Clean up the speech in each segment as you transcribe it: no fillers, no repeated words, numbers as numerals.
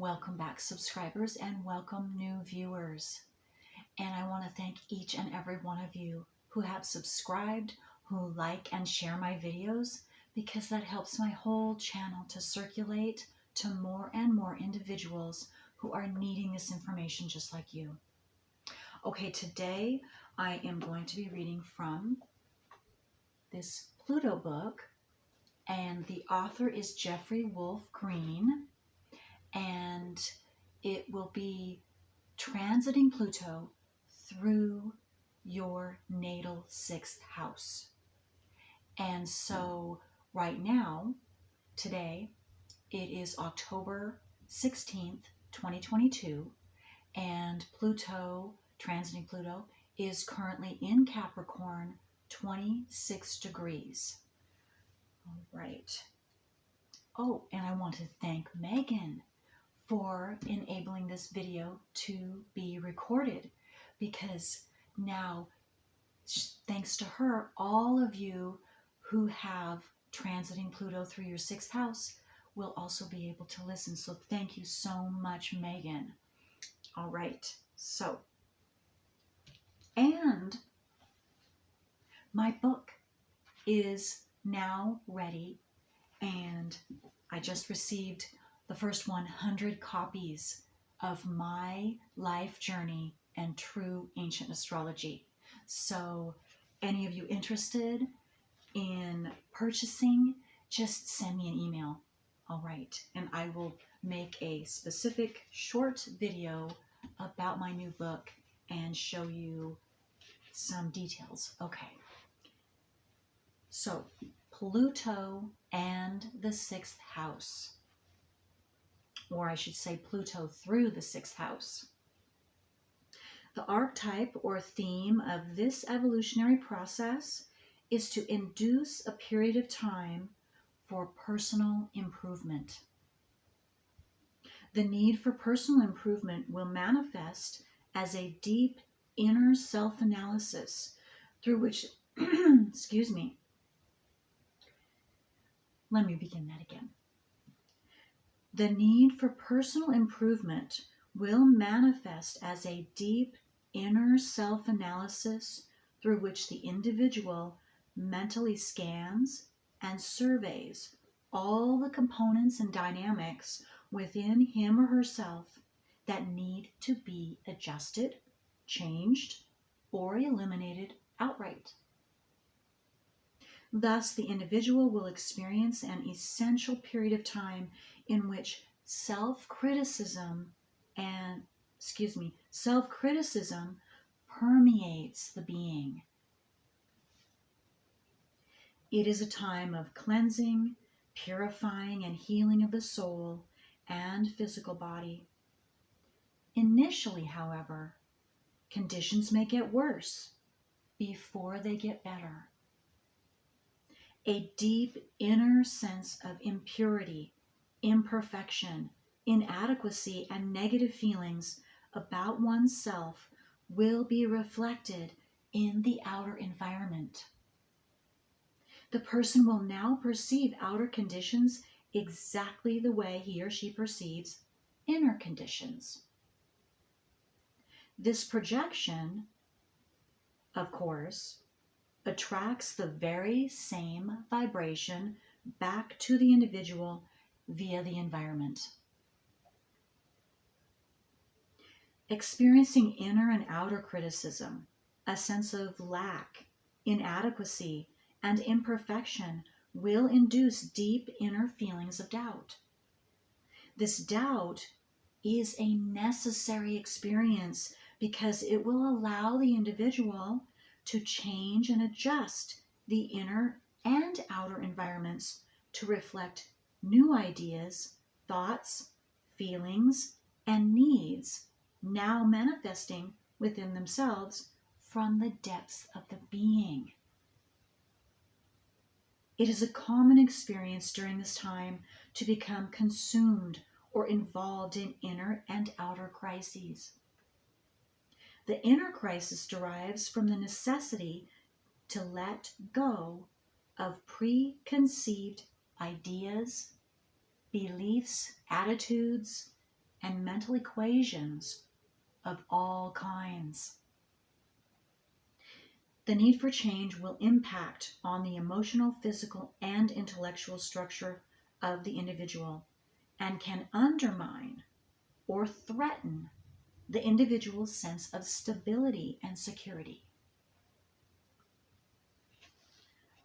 Welcome back, subscribers, and welcome new viewers. And I want to thank each and every one of you who have subscribed, who like and share my videos, because that helps my whole channel to circulate to more and more individuals who are needing this information just like you. Okay, today I am going to be reading from this Pluto book, and the author is Jeffrey Wolf Green, and it will be transiting Pluto through your natal 6th house. And so right now, today, it is October 16th, 2022, and Pluto, transiting Pluto, is currently in Capricorn, 26 degrees. All right. Oh, and I want to thank Meaghan for enabling this video to be recorded, because now, thanks to her, all of you who have transiting Pluto through your 6th house will also be able to listen. So thank you so much, Meaghan. All right, so, and my book is now ready, and I just received the first 100 copies of my life journey and true ancient astrology. So any of you interested in purchasing, just send me an email. All right, and I will make a specific short video about my new book and show you some details. Okay, so Pluto and the 6th house, or I should say Pluto through the 6th house. The archetype or theme of this evolutionary process is to induce a period of time for personal improvement. The need for personal improvement will manifest as a deep inner self-analysis through which, excuse me, let me begin that again. The need for personal improvement will manifest as a deep inner self-analysis through which the individual mentally scans and surveys all the components and dynamics within him or herself that need to be adjusted, changed, or eliminated outright. Thus, the individual will experience an essential period of time in which self-criticism permeates the being. It is a time of cleansing, purifying, and healing of the soul and physical body. Initially, however, conditions may get worse before they get better. A deep inner sense of impurity, imperfection, inadequacy, and negative feelings about oneself will be reflected in the outer environment. The person will now perceive outer conditions exactly the way he or she perceives inner conditions. This projection, of course, attracts the very same vibration back to the individual via the environment. Experiencing inner and outer criticism, a sense of lack, inadequacy, and imperfection will induce deep inner feelings of doubt. This doubt is a necessary experience because it will allow the individual to change and adjust the inner and outer environments to reflect new ideas, thoughts, feelings, and needs now manifesting within themselves from the depths of the being. It is a common experience during this time to become consumed or involved in inner and outer crises. The inner crisis derives from the necessity to let go of preconceived ideas, beliefs, attitudes, and mental equations of all kinds. The need for change will impact on the emotional, physical, and intellectual structure of the individual and can undermine or threaten the individual's sense of stability and security.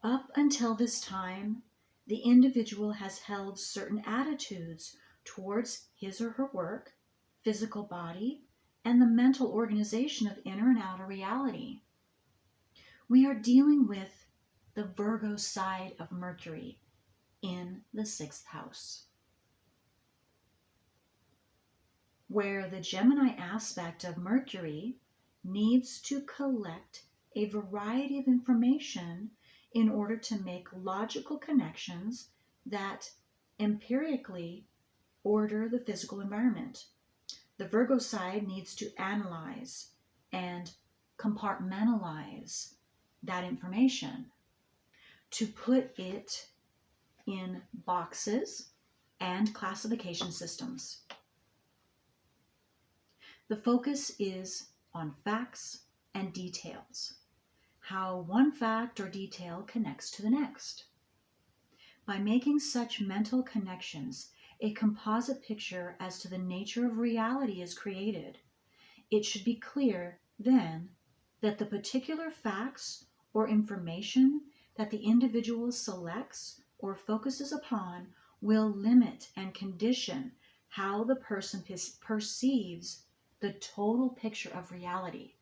Up until this time, the individual has held certain attitudes towards his or her work, physical body, and the mental organization of inner and outer reality. We are dealing with the Virgo side of Mercury in the 6th house, where the Gemini aspect of Mercury needs to collect a variety of information in order to make logical connections that empirically order the physical environment. The Virgo side needs to analyze and compartmentalize that information to put it in boxes and classification systems. The focus is on facts and details, how one fact or detail connects to the next. By making such mental connections, a composite picture as to the nature of reality is created. It should be clear, then, that the particular facts or information that the individual selects or focuses upon will limit and condition how the person perceives the total picture of reality.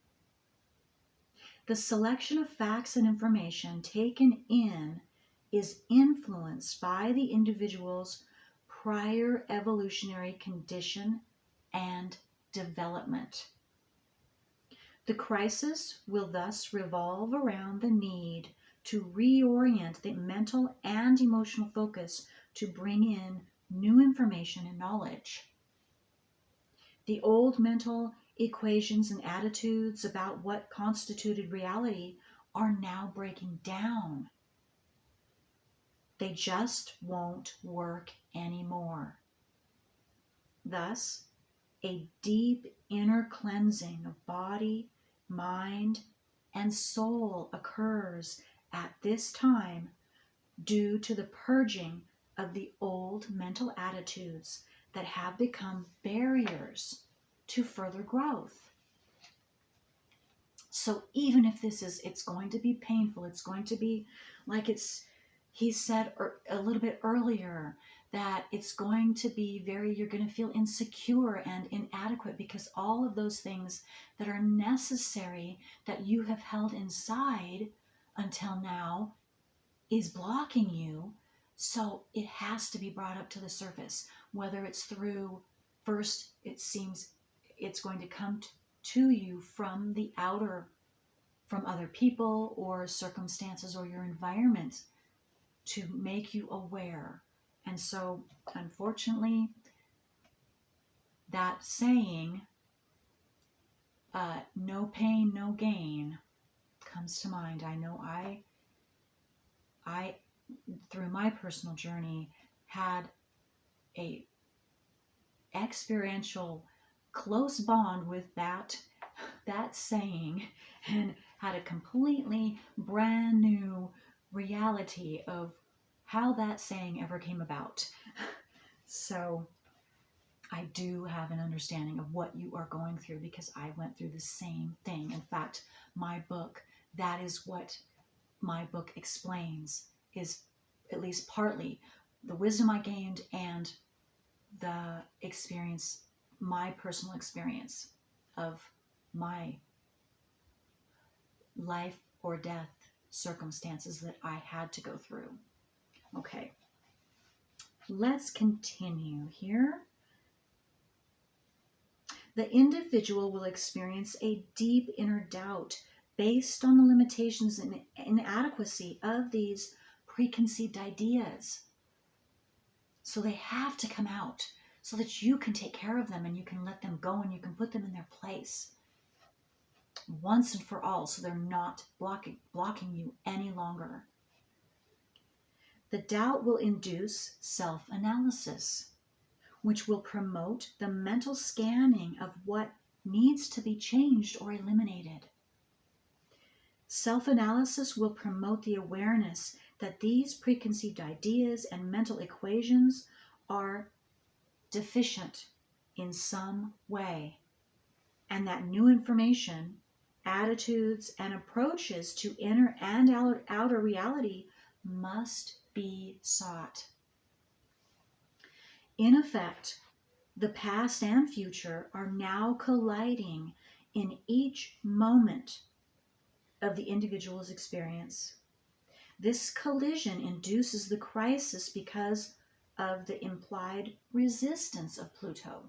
The selection of facts and information taken in is influenced by the individual's prior evolutionary condition and development. The crisis will thus revolve around the need to reorient the mental and emotional focus to bring in new information and knowledge. The old mental equations and attitudes about what constituted reality are now breaking down. They just won't work anymore. Thus, a deep inner cleansing of body, mind, and soul occurs at this time due to the purging of the old mental attitudes that have become barriers to further growth. So even if it's going to be painful, it's going to be like he said a little bit earlier, that it's going to be you're going to feel insecure and inadequate because all of those things that are necessary that you have held inside until now is blocking you. So it has to be brought up to the surface, whether it's through, first it seems it's going to come to you from the outer, from other people or circumstances or your environment to make you aware. And so, unfortunately, that saying, no pain, no gain, comes to mind. I know I, through my personal journey, had a experiential close bond with that saying, and had a completely brand new reality of how that saying ever came about. So I do have an understanding of what you are going through because I went through the same thing. In fact, my book, that is what my book explains, is at least partly the wisdom I gained and the experience, my personal experience of my life or death circumstances that I had to go through. Okay, let's continue here. The individual will experience a deep inner doubt based on the limitations and inadequacy of these preconceived ideas. So they have to come out so that you can take care of them and you can let them go and you can put them in their place once and for all, so they're not blocking you any longer. The doubt will induce self-analysis, which will promote the mental scanning of what needs to be changed or eliminated. Self-analysis will promote the awareness that these preconceived ideas and mental equations are deficient in some way, and that new information, attitudes, and approaches to inner and outer reality must be sought. In effect, the past and future are now colliding in each moment of the individual's experience. This collision induces the crisis because of the implied resistance of Pluto.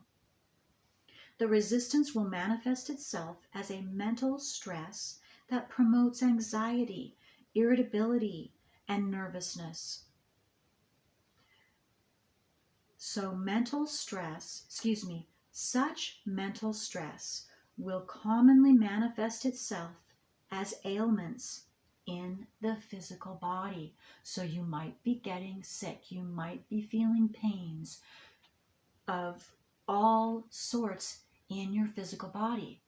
The resistance will manifest itself as a mental stress that promotes anxiety, irritability, and nervousness. So such mental stress will commonly manifest itself as ailments in the physical body. So you might be getting sick, you might be feeling pains of all sorts in your physical body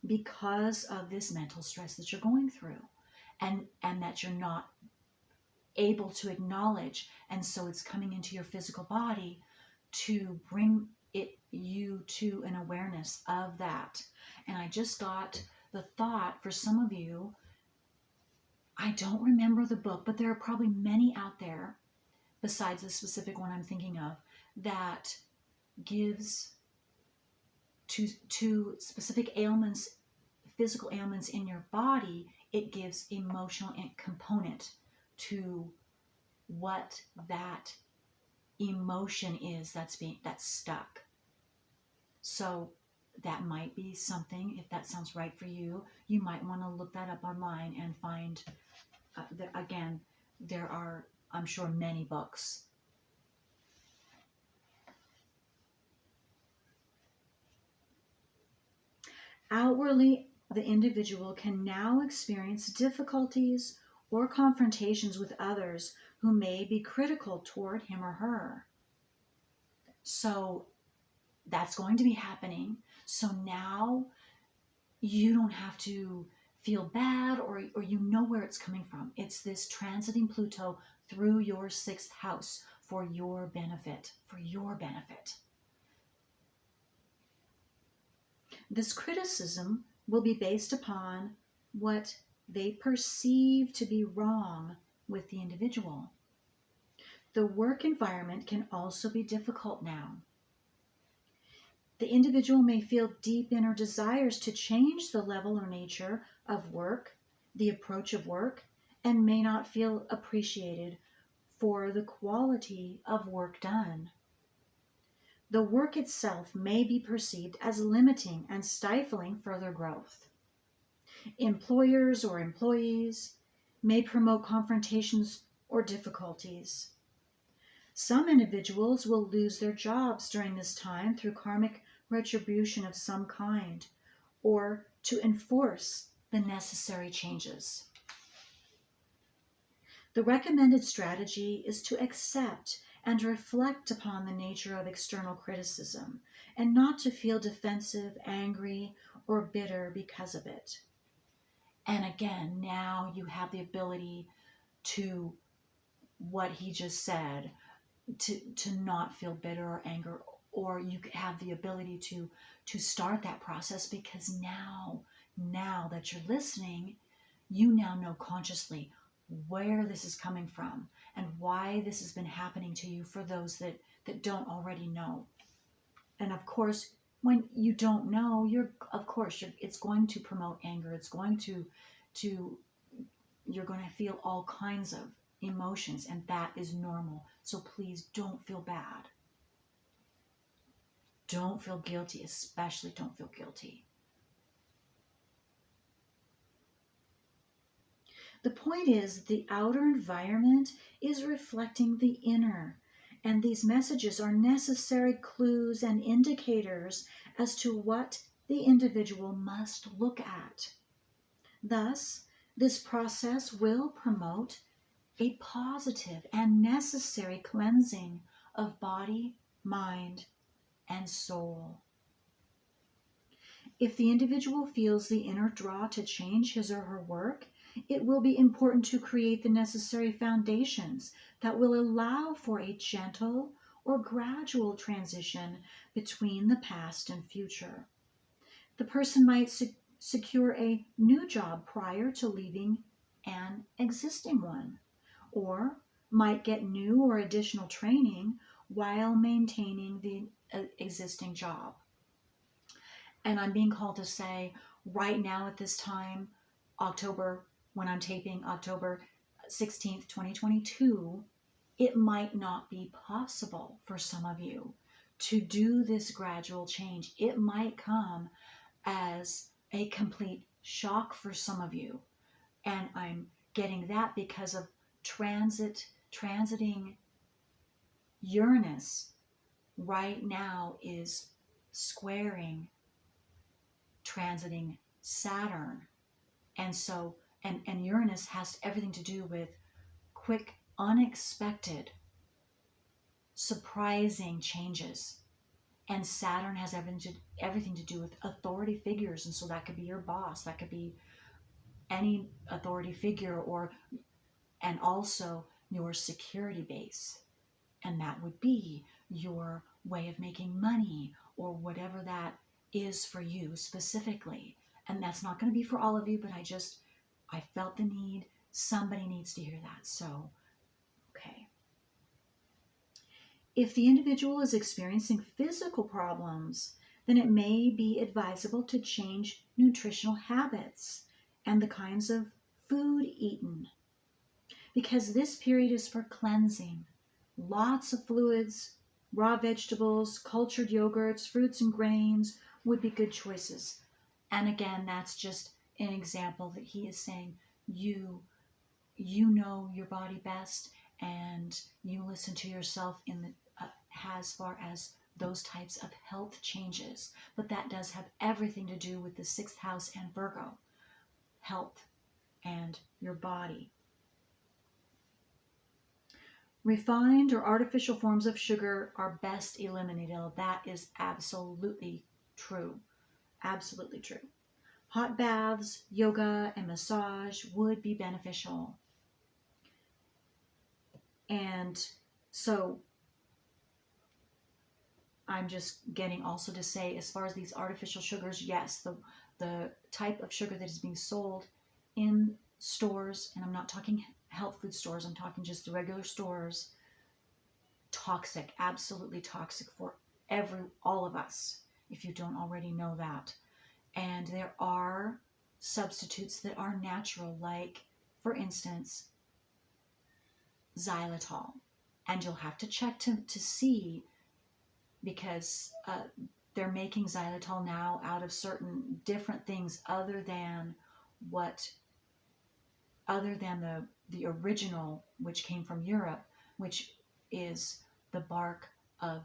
because of this mental stress that you're going through and that you're not able to acknowledge, and so it's coming into your physical body to bring you to an awareness of that. And I just got the thought for some of you, I don't remember the book, but there are probably many out there besides the specific one I'm thinking of that gives to specific ailments, physical ailments in your body, it gives emotional component to what that emotion is that's stuck. So that might be something, if that sounds right for you, you might want to look that up online and find, again, there are, I'm sure, many books. Outwardly, the individual can now experience difficulties or confrontations with others who may be critical toward him or her. So that's going to be happening. So now you don't have to feel bad, or you know where it's coming from. It's this transiting Pluto through your 6th house for your benefit, This criticism will be based upon what they perceive to be wrong with the individual. The work environment can also be difficult now. The individual may feel deep inner desires to change the level or nature of work, the approach of work, and may not feel appreciated for the quality of work done. The work itself may be perceived as limiting and stifling further growth. Employers or employees may promote confrontations or difficulties. Some individuals will lose their jobs during this time through karmic retribution of some kind, or to enforce the necessary changes. The recommended strategy is to accept and reflect upon the nature of external criticism, and not to feel defensive, angry, or bitter because of it. And again, now you have the ability to, what he just said, to not feel bitter or anger, or you have the ability to start that process, because now that you're listening, you now know consciously where this is coming from and why this has been happening to you, for those that don't already know. And of course, when you don't know, it's going to promote anger. It's going to you're going to feel all kinds of emotions, and that is normal. So please don't feel bad. Don't feel guilty, especially don't feel guilty. The point is, the outer environment is reflecting the inner, and these messages are necessary clues and indicators as to what the individual must look at. Thus, this process will promote a positive and necessary cleansing of body, mind, and soul. If the individual feels the inner draw to change his or her work, it will be important to create the necessary foundations that will allow for a gentle or gradual transition between the past and future. The person might secure a new job prior to leaving an existing one, or might get new or additional training while maintaining the existing job. And I'm being called to say right now at this time, October, when I'm taping October 16th, 2022, it might not be possible for some of you to do this gradual change. It might come as a complete shock for some of you. And I'm getting that because of transiting Uranus right now is squaring transiting Saturn. And so, and Uranus has everything to do with quick, unexpected, surprising changes. And Saturn has everything to do with authority figures. And so that could be your boss, that could be any authority figure, and also your security base. And that would be your way of making money, or whatever that is for you specifically. And that's not going to be for all of you, but I felt the need. Somebody needs to hear that. So, okay. If the individual is experiencing physical problems, then it may be advisable to change nutritional habits and the kinds of food eaten, because this period is for cleansing. Lots of fluids, raw vegetables, cultured yogurts, fruits and grains would be good choices. And again, that's just an example that he is saying, you know your body best, and you listen to yourself in the as far as those types of health changes. But that does have everything to do with the 6th house and Virgo, health and your body. Refined or artificial forms of sugar are best eliminated. That is absolutely true. Absolutely true. Hot baths, yoga, and massage would be beneficial. And so I'm just getting also to say, as far as these artificial sugars, yes, the type of sugar that is being sold in stores, and I'm not talking health food stores, I'm talking just the regular stores, toxic, absolutely toxic for all of us, if you don't already know that. And there are substitutes that are natural, like, for instance, xylitol. And you'll have to check to see, because they're making xylitol now out of certain different things other than the original, which came from Europe, which is the bark of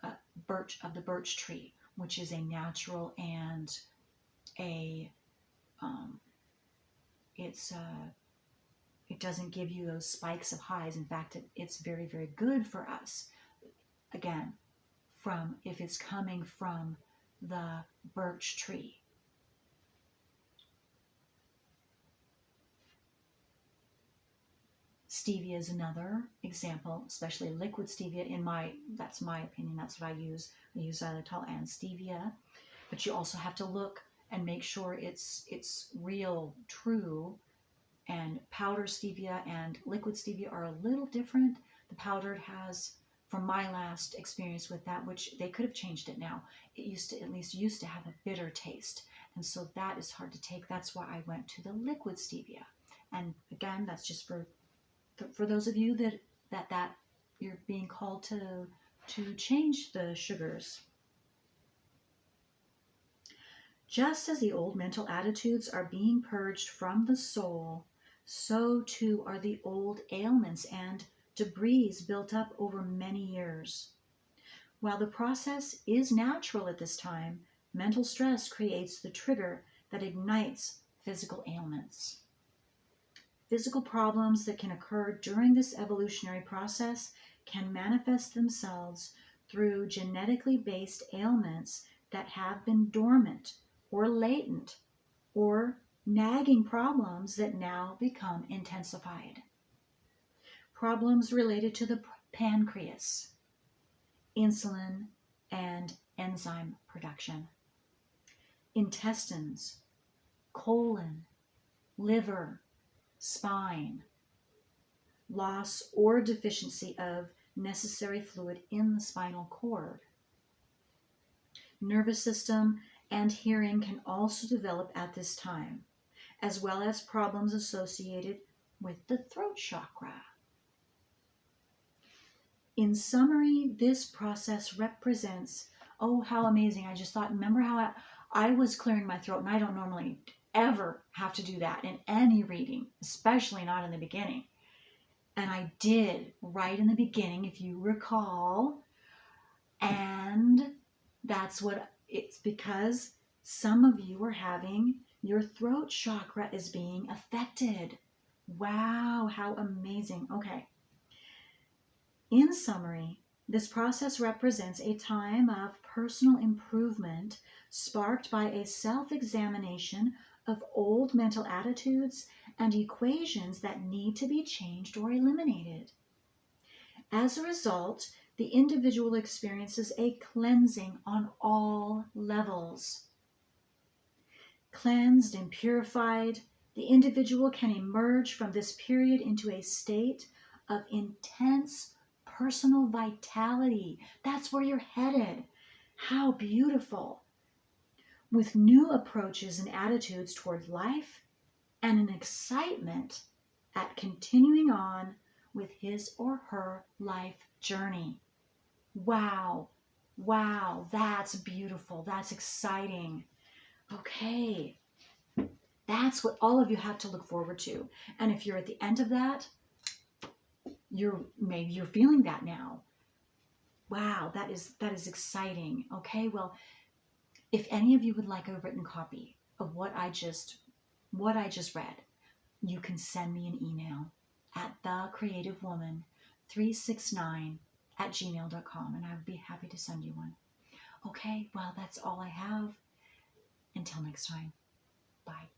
the birch tree, which is a natural and it doesn't give you those spikes of highs. In fact, it's very, very good for us. Again, if it's coming from the birch tree. Stevia is another example, especially liquid stevia. That's my opinion. That's what I use. I use xylitol and stevia. But you also have to look and make sure it's real, true. And powder stevia and liquid stevia are a little different. The powdered has, from my last experience with that, which they could have changed it now, it used to have a bitter taste. And so that is hard to take. That's why I went to the liquid stevia. And again, that's just for those of you that you're being called to change the sugars. Just as the old mental attitudes are being purged from the soul, so too are the old ailments and debris built up over many years. While the process is natural at this time, mental stress creates the trigger that ignites physical ailments. Physical problems that can occur during this evolutionary process can manifest themselves through genetically based ailments that have been dormant or latent or nagging problems that now become intensified. Problems related to the pancreas, insulin, and enzyme production, intestines, colon, liver, spine, loss or deficiency of necessary fluid in the spinal cord. Nervous system and hearing can also develop at this time, as well as problems associated with the throat chakra. In summary, this process represents, oh, how amazing. I just thought, remember how I was clearing my throat, and I don't normally ever have to do that in any reading, especially not in the beginning. And I did right in the beginning, if you recall. And that's what it's because some of you are having your throat chakra is being affected. Wow, how amazing. Okay. In summary, this process represents a time of personal improvement sparked by a self-examination of old mental attitudes and equations that need to be changed or eliminated. As a result, the individual experiences a cleansing on all levels. Cleansed and purified, the individual can emerge from this period into a state of intense personal vitality. That's where you're headed. How beautiful. With new approaches and attitudes toward life and an excitement at continuing on with his or her life journey. Wow. Wow. That's beautiful. That's exciting. Okay. That's what all of you have to look forward to. And if you're at the end of that, maybe you're feeling that now. Wow, that is exciting. Okay, well, if any of you would like a written copy of what I just read, you can send me an email at thecreativewoman369@gmail.com, and I would be happy to send you one. Okay, well, that's all I have. Until next time, bye.